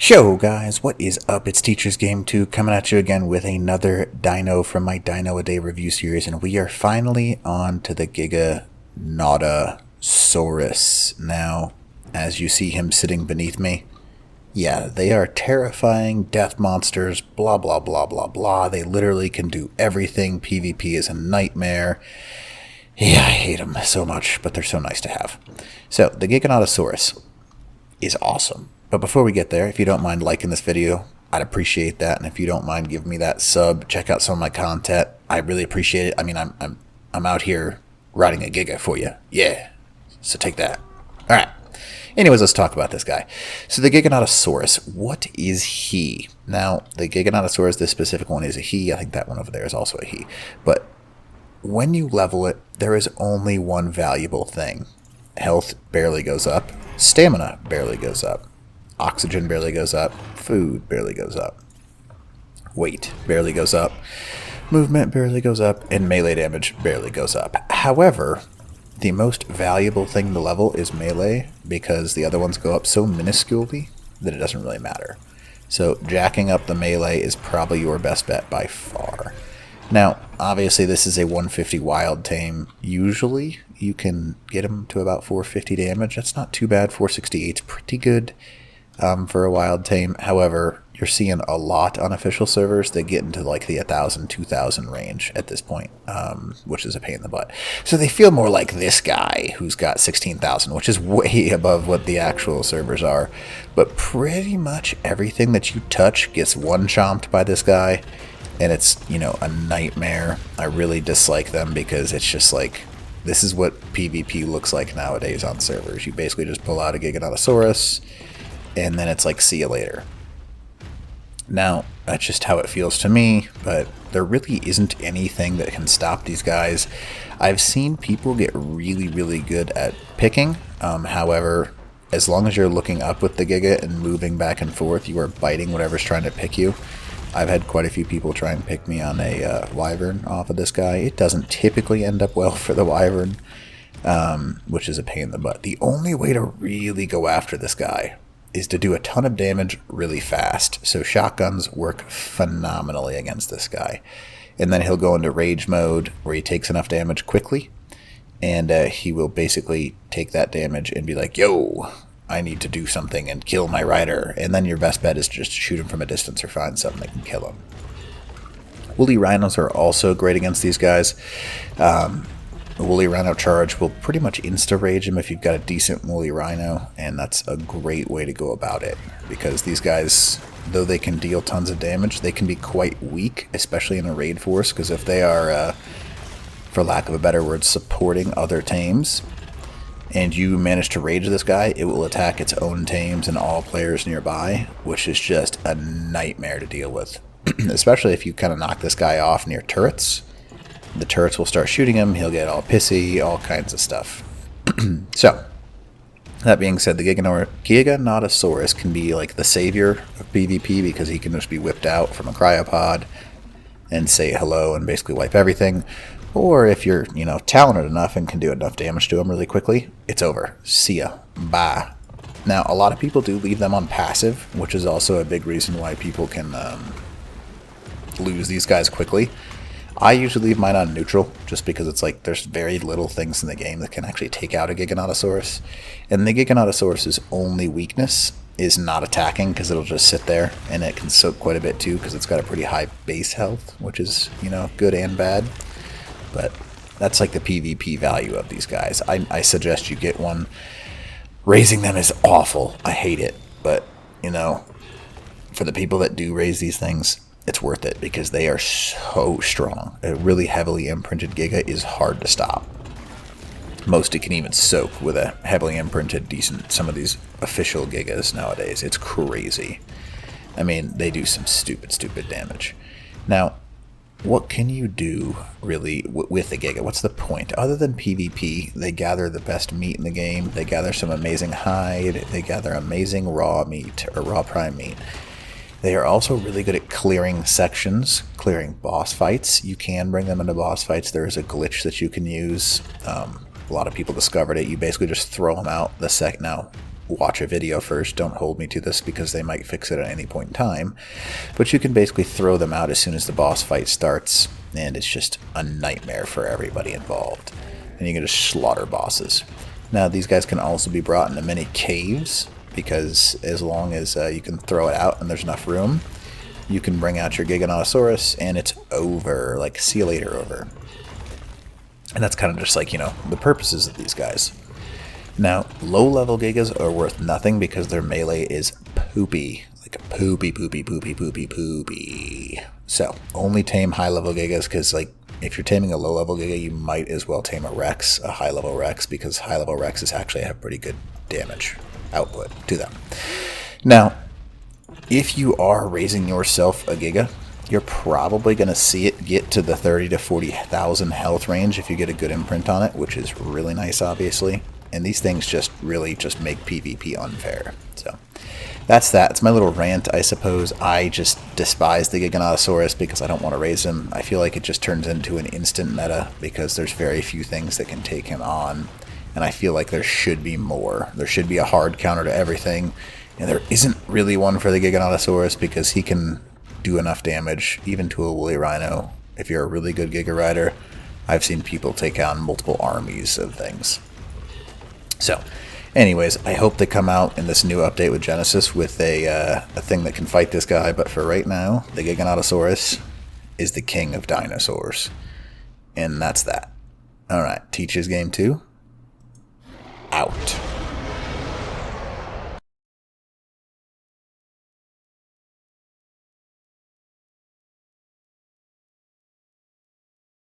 Yo guys, what is up? It's Teacher's Game 2 coming at you again with another dino from my Dino a Day review series, and we are finally on to the Giganotosaurus. Now, as you see him sitting beneath me, yeah, they are terrifying death monsters, blah blah blah blah blah. They literally can do everything. PvP is a nightmare. Yeah, I hate them so much, but they're so nice to have. So, the Giganotosaurus is awesome. But before we get there, if you don't mind liking this video, I'd appreciate that. And if you don't mind giving me that sub, check out some of my content. I really appreciate it. I mean, I'm out here riding a Giga for you. Yeah. So take that. All right. Anyways, let's talk about this guy. So the Giganotosaurus, what is he? Now, the Giganotosaurus, this specific one is a he. I think that one over there is also a he. But when you level it, there is only one valuable thing. Health barely goes up. Stamina barely goes up. Oxygen barely goes up. Food barely goes up. Weight barely goes up. Movement barely goes up. And melee damage barely goes up. However, the most valuable thing to level is melee, because the other ones go up so minusculely that it doesn't really matter. So jacking up the melee is probably your best bet by far. Now, obviously this is a 150 wild tame. Usually you can get him to about 450 damage. That's not too bad. 468 is pretty good for a wild tame. However, you're seeing a lot on official servers that get into like the 1,000, 2,000 range at this point, which is a pain in the butt. So they feel more like this guy who's got 16,000, which is way above what the actual servers are. But pretty much everything that you touch gets one-chomped by this guy, and it's, you know, a nightmare. I really dislike them because it's just like, this is what PvP looks like nowadays on servers. You basically just pull out a Giganotosaurus, and then it's like, see you later. Now, that's just how it feels to me, but there really isn't anything that can stop these guys. I've seen people get really, really good at picking. However, as long as you're looking up with the Giga and moving back and forth, you are biting whatever's trying to pick you. I've had quite a few people try and pick me on a wyvern off of this guy. It doesn't typically end up well for the wyvern, which is a pain in the butt. The only way to really go after this guy is to do a ton of damage really fast. So shotguns work phenomenally against this guy. And then he'll go into rage mode where he takes enough damage quickly, and he will basically take that damage and be like, yo, I need to do something and kill my rider. And then your best bet is just to shoot him from a distance or find something that can kill him. Woolly rhinos are also great against these guys. A woolly rhino charge will pretty much insta-rage him if you've got a decent woolly rhino, and that's a great way to go about it, because these guys, though they can deal tons of damage, they can be quite weak, especially in a raid force, because if they are, for lack of a better word, supporting other tames, and you manage to rage this guy, it will attack its own tames and all players nearby, which is just a nightmare to deal with, especially if you kind of knock this guy off near turrets. The turrets will start shooting him, he'll get all pissy, all kinds of stuff. So, that being said, the Giganotosaurus can be like the savior of PvP, because he can just be whipped out from a cryopod and say hello and basically wipe everything. Or if you're, you know, talented enough and can do enough damage to him really quickly, it's over. See ya. Bye. Now, a lot of people do leave them on passive, which is also a big reason why people can lose these guys quickly. I usually leave mine on neutral, just because it's like there's very little things in the game that can actually take out a Giganotosaurus. And the Giganotosaurus's only weakness is not attacking, because it'll just sit there, and it can soak quite a bit too, because it's got a pretty high base health, which is, you know, good and bad. But that's like the PvP value of these guys. I suggest you get one. Raising them is awful. I hate it. But, you know, for the people that do raise these things, it's worth it, because they are so strong. A really heavily imprinted Giga is hard to stop. Most it can even soak with a heavily imprinted decent, some of these official Gigas nowadays. It's crazy. I mean, they do some stupid, stupid damage. Now, what can you do, really, with the Giga? What's the point? Other than PvP, they gather the best meat in the game. They gather some amazing hide. They gather amazing raw meat, or raw prime meat. They are also really good at clearing sections, clearing boss fights. You can bring them into boss fights. There is a glitch that you can use. A lot of people discovered it. You basically just throw them out the second. Now, watch a video first. Don't hold me to this because they might fix it at any point in time. But you can basically throw them out as soon as the boss fight starts, and it's just a nightmare for everybody involved. And you can just slaughter bosses. Now, these guys can also be brought into many caves, because as long as you can throw it out and there's enough room, you can bring out your Giganotosaurus, and it's over. Like, see you later, over. And that's kind of just like, you know, the purposes of these guys. Now, low-level Gigas are worth nothing because their melee is poopy. Like, poopy, poopy, poopy, poopy, poopy. So, only tame high-level Gigas, because, like, if you're taming a low-level Giga, you might as well tame a Rex, a high-level Rex, because high-level Rexes actually have pretty good damage output to them. Now, if you are raising yourself a Giga, you're probably going to see it get to the 30 to 40,000 health range if you get a good imprint on it, which is really nice, obviously. And these things just really just make PvP unfair. So that's that. It's my little rant, I suppose. I just despise the Giganotosaurus because I don't want to raise him. I feel like it just turns into an instant meta because there's very few things that can take him on. And I feel like there should be more. There should be a hard counter to everything. And there isn't really one for the Giganotosaurus because he can do enough damage, even to a woolly rhino. If you're a really good Giga rider, I've seen people take on multiple armies of things. So, anyways, I hope they come out in this new update with Genesis with a thing that can fight this guy. But for right now, the Giganotosaurus is the king of dinosaurs. And that's that. Alright, Teach's Game 2. Out.